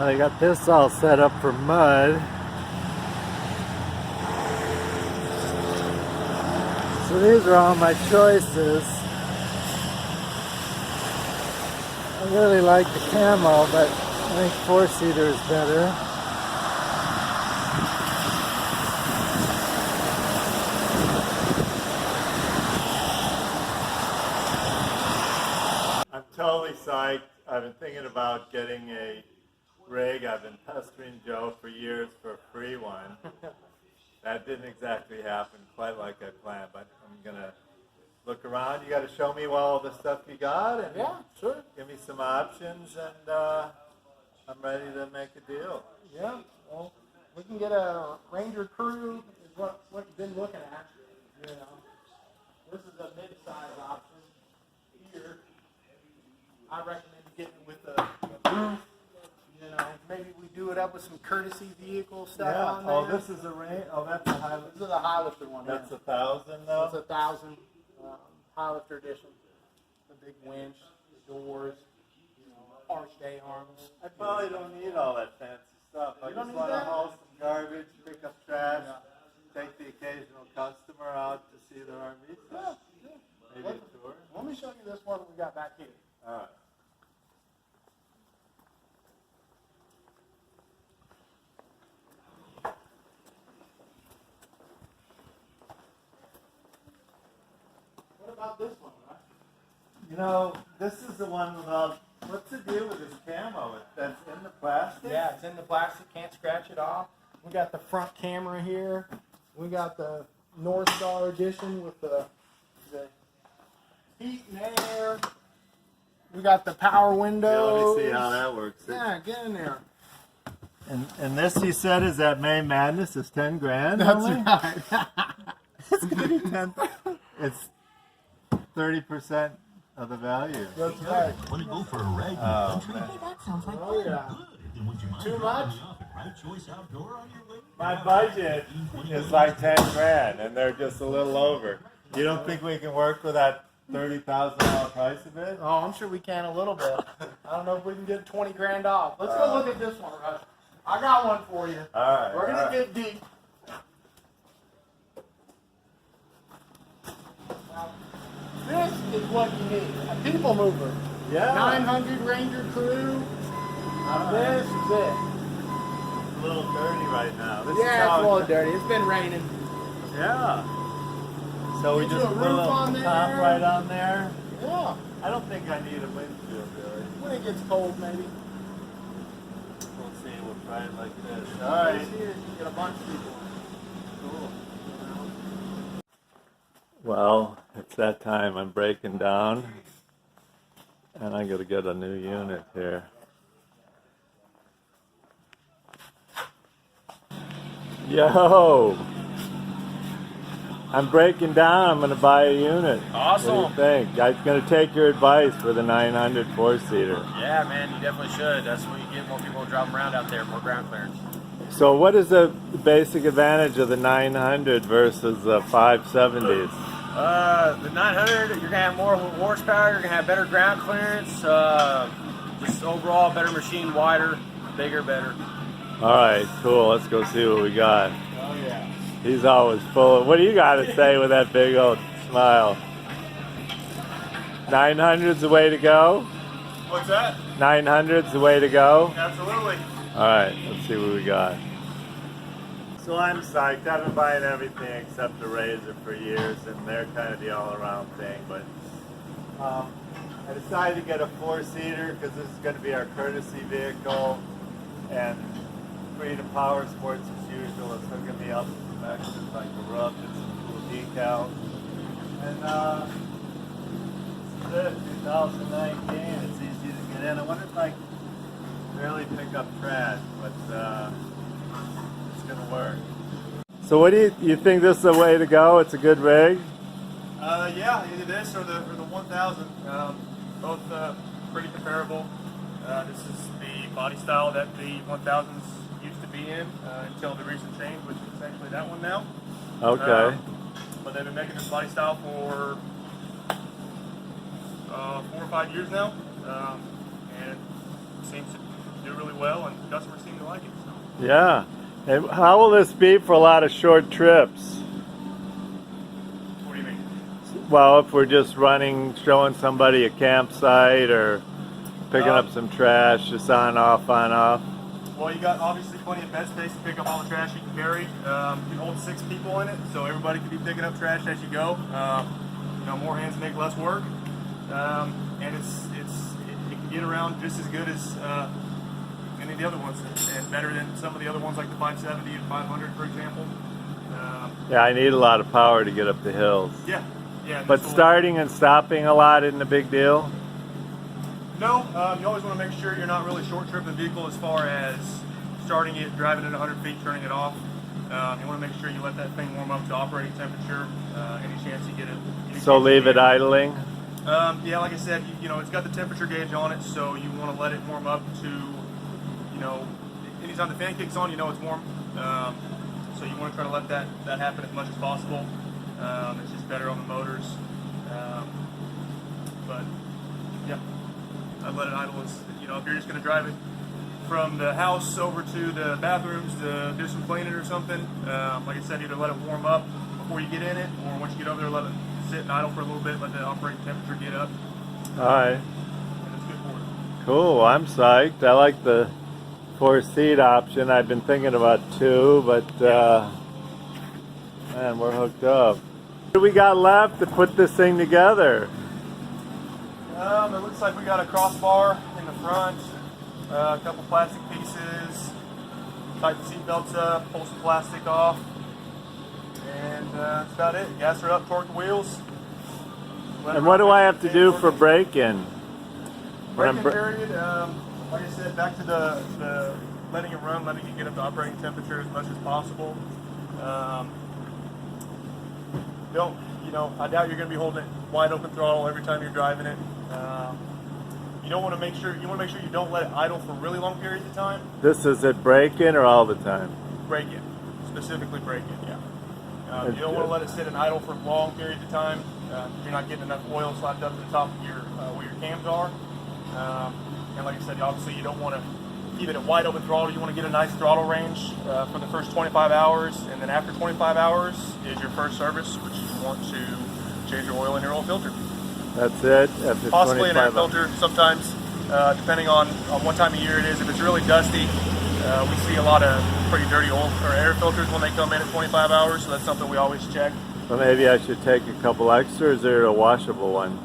I got this all set up for mud. So these are all my choices. I really like the camo, but I think four-seater is better. I'm totally psyched. I've been thinking about getting a rig. I've been pestering Joe for years for a free one. That didn't exactly happen quite like I planned, but I'm gonna look around. You got to show me all the stuff you got, and yeah, sure. Give me some options, and I'm ready to make a deal. Yeah, well, we can get a Ranger Crew. Is what we've been looking at. You know, this is a mid-size option here. I recommend getting it with a roof. You know, maybe we do it up with some courtesy vehicle stuff on there. Oh, this is a Ranger. Oh, that's a Highlifter. This is a Highlifter one. That's 1,000 though. It's 1,000 Highlifter edition. The big winch, the doors, you know, arched A-arms. I probably don't need all that fancy stuff. I just want to haul some garbage, pick up trash, take the occasional customer out to see their RVs. Yeah. Maybe a tour. Let me show you this one we got back here. All right. About this one, right? You know, this is the one without. What's the deal with this camo? That's in the plastic? Yeah, it's in the plastic. Can't scratch it off. We got the front camera here. We got the North Star edition with the heat and air. We got the power windows. Yeah, let me see how that works. Yeah, get in there. And this, he said, is that May Madness is 10 grand. That's only? right. It's gonna be 10. It's 30% of the value. That's right. Want to go for a ride in the country? Hey, that sounds like fun. Yeah. Good. Would you mind Too dropping much? me off at Right Choice Outdoor on your way? My budget is like 10 grand, and they're just a little over. You don't think we can work with that $30,000 price of it? Oh, I'm sure we can a little bit. I don't know if we can get 20 grand off. Let's go look at this one, Rush. I got one for you. All right. We're going to get deep. Now, this is what you need. A people mover. Yeah. 900 Ranger Crew. This is it. It's a little dirty right now. This is Yeah, it's how a little dirty. It's been raining. Yeah. So we Get you just a put a roof little on there. top right on there. Yeah. I don't think I need a windshield, really. When it gets cold, maybe. We'll see. We'll try it like this. All right. Here, you can get a bunch of people. Cool. Well, it's that time. I'm breaking down, and I got to get a new unit here. Yo! I'm breaking down. I'm going to buy a unit. Awesome. What do you think? I'm going to take your advice for the 900 four-seater. Yeah, man, you definitely should. That's when you get more people driving around out there, more ground clearance. So what is the basic advantage of the 900 versus the 570s? The 900, you're going to have more horsepower, you're going to have better ground clearance, just overall better machine, wider, bigger, better. All right, cool. Let's go see what we got. Oh, yeah. He's always full of... What do you got to say with that big old smile? 900's the way to go? What's that? 900's the way to go? Absolutely. All right, let's see what we got. So I'm psyched. I've been buying everything except the Razor for years, and they're kind of the all-around thing. But I decided to get a four-seater because this is going to be our courtesy vehicle, and Freedom Powersports, as usual, is hooking me up with extras like a rub and some cool decals. And this is it, 2019. It's easy to get in. I wonder if I can barely pick up trash, but it's going to work. So what do you think this is the way to go? It's a good rig? Yeah, either this or the 1000. Both pretty comparable. This is the body style that the 1000s used to be in until the recent change, which is essentially that one now. Okay. But they've been making this body style for 4 or 5 years now, and it seems to do really well, and customers seem to like it. So. Yeah. And how will this be for a lot of short trips? What do you mean? Well, if we're just running, showing somebody a campsite or picking up some trash, just on, off, on, off. Well, you got obviously plenty of bed space to pick up all the trash you can carry. You can hold 6 people in it, so everybody can be picking up trash as you go. You know, more hands make less work, and it can get around just as good as any of the other ones, and better than some of the other ones like the 570 and 500, for example. Yeah, I need a lot of power to get up the hills. Yeah, yeah. But starting and stopping a lot isn't a big deal? No, you always want to make sure you're not really short tripping the vehicle as far as starting it, driving it 100 feet, turning it off. You want to make sure you let that thing warm up to operating temperature. Any chance you get it. So leave it idling? Yeah, like I said, you know, it's got the temperature gauge on it, so you want to let it warm up to, you know, anytime the fan kicks on, you know it's warm. So you want to try to let that happen as much as possible. It's just better on the motors. But yeah, I'd let it idle as, you know, if you're just going to drive it from the house over to the bathrooms to do some cleaning or something, like I said, either let it warm up before you get in it, or once you get over there, let it sit and idle for a little bit, let the operating temperature get up. Alright. And it's good for it. Cool, I'm psyched. I like the 4-seat option. I've been thinking about 2, but man, we're hooked up. What do we got left to put this thing together? It looks like we got a crossbar in the front, a couple plastic pieces, tighten the seat belts up, pull some plastic off, and that's about it. Gas her up, torque the wheels. And what do I have to do for braking? Braking period, like I said, back to the letting it run, letting it get up to operating temperature as much as possible. You know, I doubt you're going to be holding it wide open throttle every time you're driving it. You want to make sure you don't let it idle for really long periods of time. This is at braking or all the time? Braking, specifically braking, yeah. You don't want to let it sit and idle for long periods of time. You're not getting enough oil slapped up to the top of your where your cams are. And like I said, obviously you don't want to keep it at wide open throttle. You want to get a nice throttle range for the first 25 hours, and then after 25 hours is your first service, which you want to change your oil in your oil filter. That's it? After Possibly an air 25 filter sometimes, depending on what time of year it is. If it's really dusty, we see a lot of pretty dirty oil or air filters when they come in at 25 hours, so that's something we always check. So maybe I should take a couple extras, or a washable one?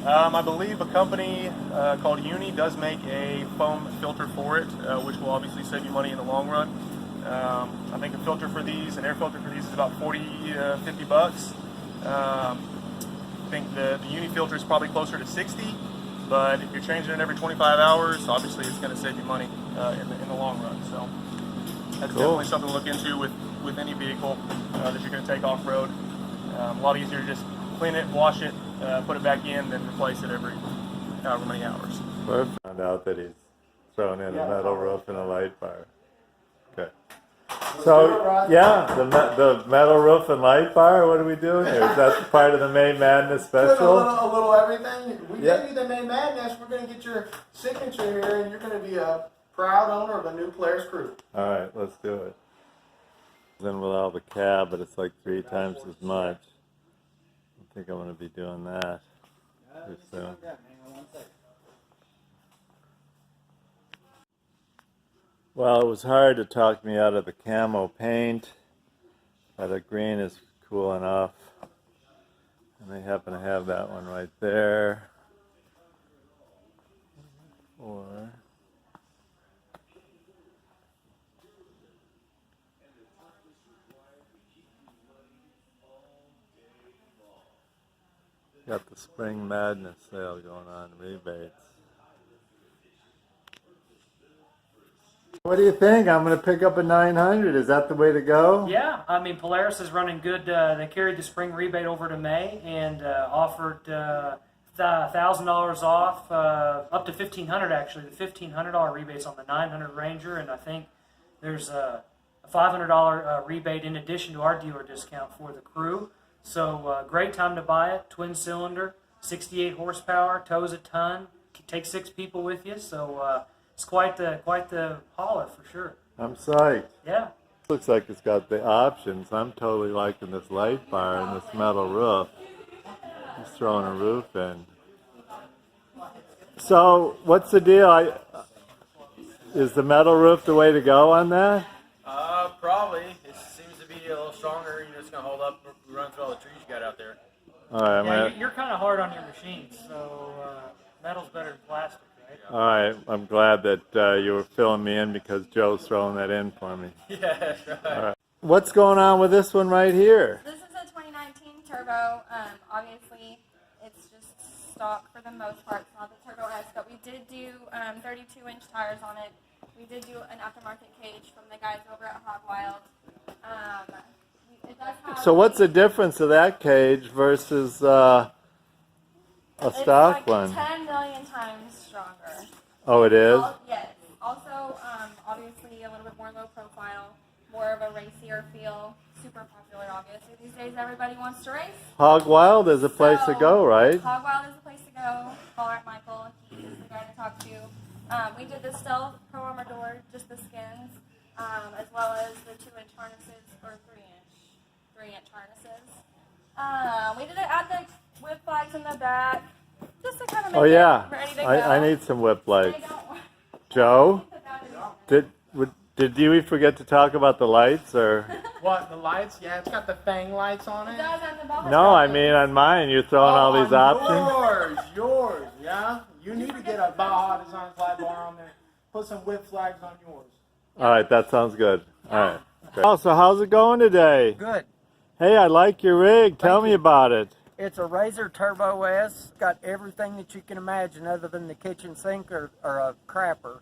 I believe a company called Uni does make a foam filter for it, which will obviously save you money in the long run. I think a filter for these, an air filter for these, is about 40, 50 bucks. I think the Uni filter is probably closer to 60, but if you're changing it every 25 hours, obviously it's going to save you money in the long run. So that's definitely something to look into with any vehicle that you're going to take off-road. A lot easier to just clean it, wash it, put it back in, then replace it every however many hours. I found out that he's thrown in a metal roof and a light bar. Okay. So, yeah, the metal roof and light bar, what are we doing here? Is that part of the May Madness special? A little everything. We gave you the May Madness. We're going to get your signature here, and you're going to be a proud owner of a new Polaris crew. All right, let's do it. Then with all the cab, but it's like 3 times as much. I think I'm going to be doing that pretty soon. Well, it was hard to talk me out of the camo paint, but the green is cool enough. And they happen to have that one right there. Or got the Spring Madness sale going on, rebates. What do you think? I'm going to pick up a 900. Is that the way to go? Yeah, I mean, Polaris is running good. They carried the spring rebate over to May and offered $1,000 off, up to $1,500 actually. The $1,500 rebates on the 900 Ranger, and I think there's a $500 rebate in addition to our dealer discount for the crew. So great time to buy it. Twin cylinder, 68 horsepower, tows a ton. Take 6 people with you. So it's quite the hauler for sure. I'm psyched. Yeah. Looks like it's got the options. I'm totally liking this light bar and this metal roof. He's throwing a roof in. So, what's the deal? Is the metal roof the way to go on that? Probably. It seems to be a little stronger. You know, it's gonna hold up, run through all the trees you got out there. All right, Yeah, you're kind of hard on your machines, so metal's better than plastic, right? all right. I'm glad that you were filling me in because Joe's throwing that in for me. Yeah, right. All right. What's going on with this one right here? This is a 2019 Turbo. Obviously, it's just stock for the most part. It's not the Turbo S, but we did do 32-inch tires on it. We did do an aftermarket cage from the guys over at Hog Wild. It does have So what's the difference of that cage versus a stock it's like one? 10 million times stronger. Oh, it is? Yes. Also, obviously, a little bit more low profile, more of a racier feel. Super popular, obviously. These days, everybody wants to race. Hog Wild is a place to go, right? Hog Wild is the place to go. Call at Michael. He is the guy to talk to. We did the Stealth Pro Armor door, just the skins, as well as the 2-inch harnesses or 3-inch harnesses. We did add the whip flags in the back, just to kind of make Oh, yeah. it ready to go. I need some whip They lights. don't- Joe, It did you forget to talk about the lights or? What, the lights? Yeah, it's got the fang lights on it. does on the bumper. No, I mean on mine. You're throwing all these on options. yours, yeah? You need to get a Baja Design flag bar on there. Put some whip flags on yours. All right, that sounds good. All right. Great. Oh, so how's it going today? Good. Hey, I like your rig. Tell me about it. It's a Razor Turbo S. Got everything that you can imagine other than the kitchen sink or a crapper.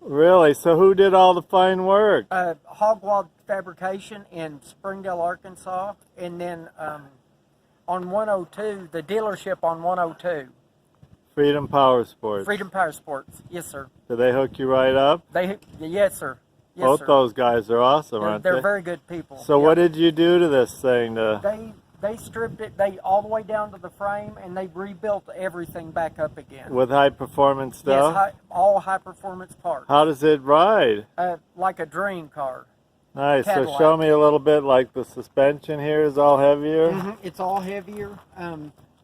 Really? So who did all the fine work? Hog Wild Fabrication in Springdale, Arkansas. And then on 102, the dealership on 102. Freedom Powersports. Freedom Powersports. Yes, sir. Did they hook you right up? Yes, sir. Yes, Both sir. those guys are awesome, aren't They're they? very good people. So Yep. what did you do to this thing? They stripped it all the way down to the frame, and they rebuilt everything back up again. With high performance stuff? Yes, all high performance parts. How does it ride? Like a dream car. Nice. So Cadillac. show me a little bit, like the suspension here is all heavier. It's all heavier.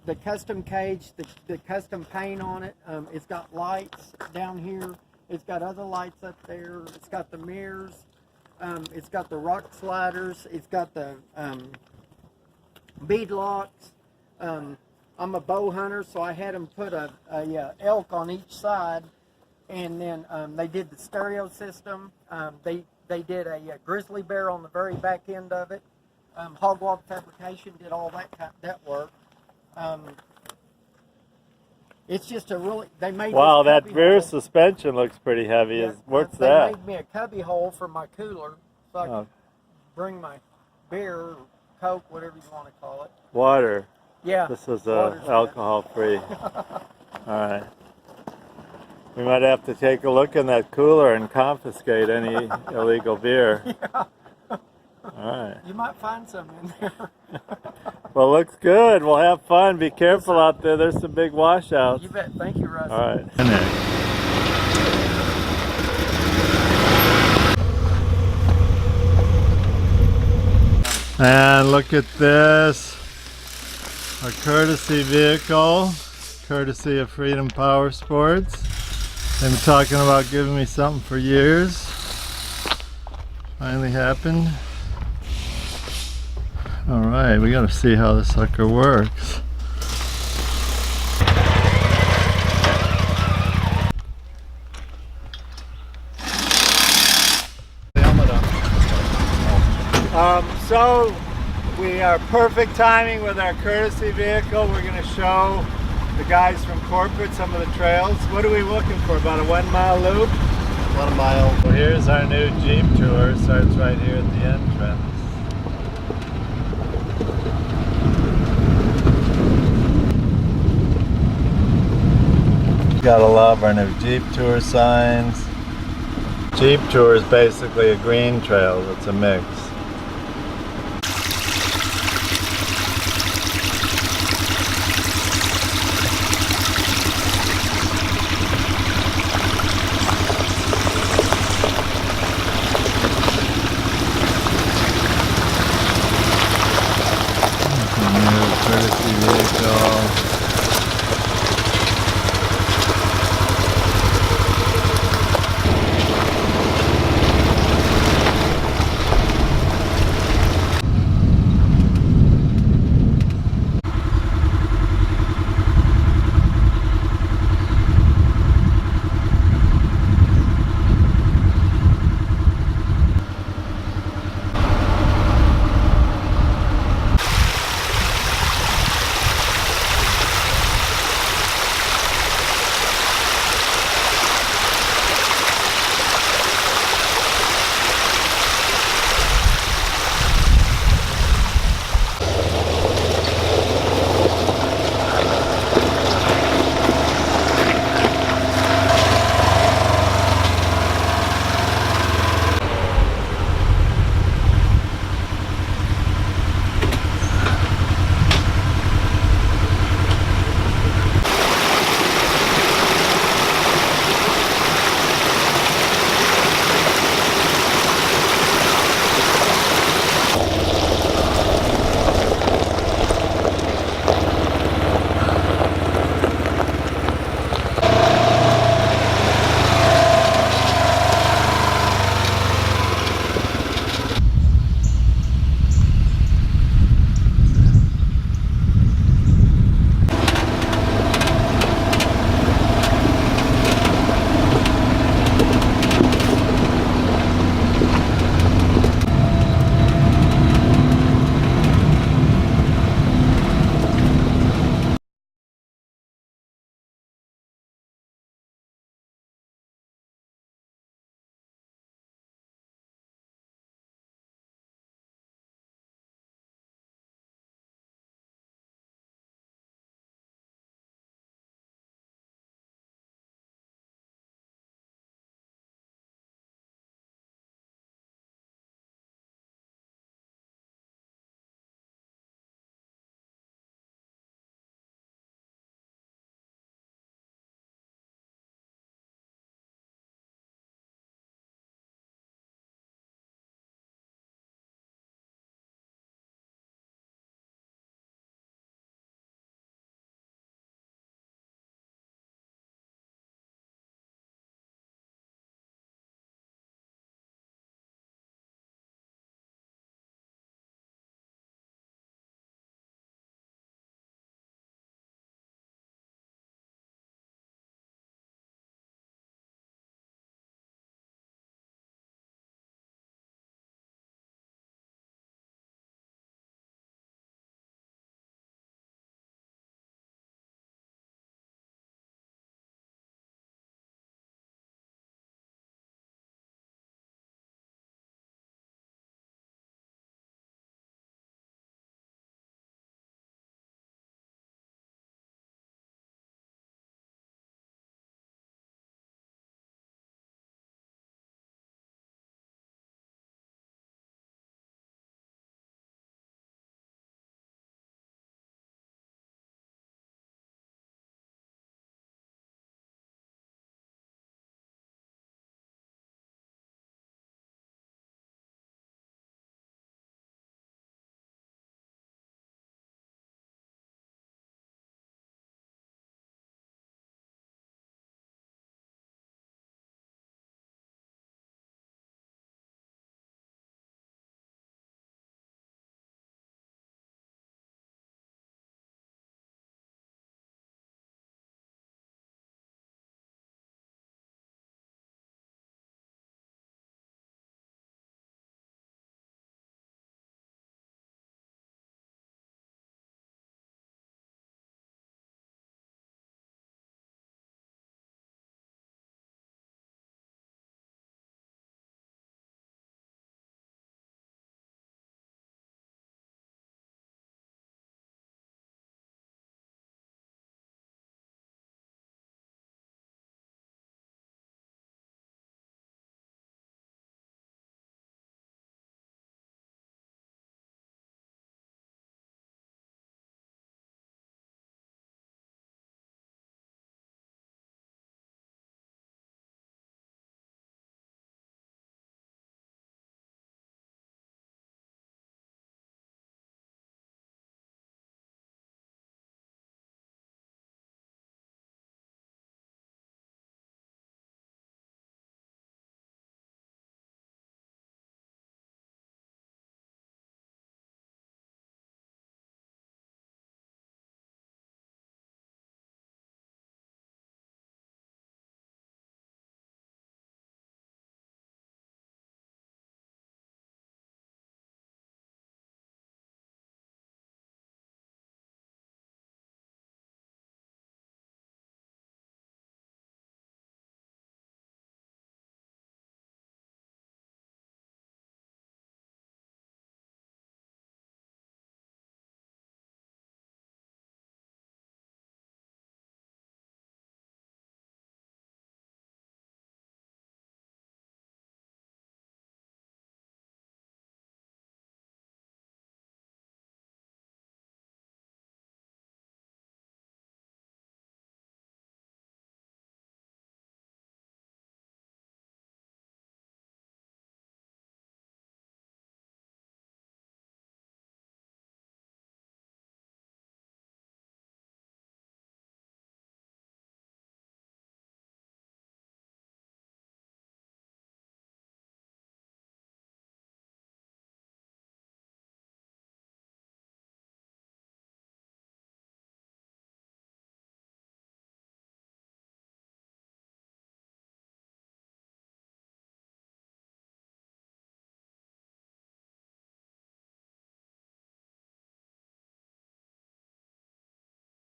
The custom cage, the custom paint on it. It's got lights down here. It's got other lights up there. It's got the mirrors. It's got the rock sliders. It's got the bead locks. I'm a bow hunter, so I had them put a elk on each side, and then they did the stereo system. They did a grizzly bear on the very back end of it. Hog Wild Fabrication did all that work. It's just a really, they made Wow, this that cubby rear hole. suspension looks pretty heavy. Yeah, What's they that? made me a cubby hole for my cooler, so I Oh. could bring my beer or Coke, whatever you want to call it. Water. Yeah. This is water's good. alcohol free. All right. We might have to take a look in that cooler and confiscate any illegal beer. Yeah. All right. You might find some in there. Well, looks good. We'll have fun. Be careful out there. There's some big washouts. You bet. Thank you, Russ. All right. And look at this. A courtesy vehicle, courtesy of Freedom Powersports. They've been talking about giving me something for years. Finally happened. All right, we gotta see how this sucker works. So we are perfect timing with our courtesy vehicle. We're gonna show the guys from corporate some of the trails. What are we looking for? About a 1 mile loop? 1 mile. Well, here's our new Jeep tour. Starts right here at the entrance. Gotta love our new Jeep tour signs. Jeep tour is basically a green trail. It's a mix.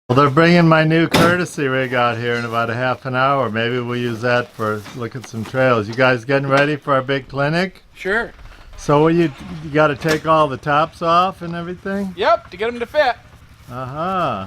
Well, they're bringing my new courtesy rig out here in about a half an hour. Maybe we'll use that for look at some trails. You guys getting ready for our big clinic? Sure. So will you got to take all the tops off and everything? Yep, to get them to fit. Uh-huh.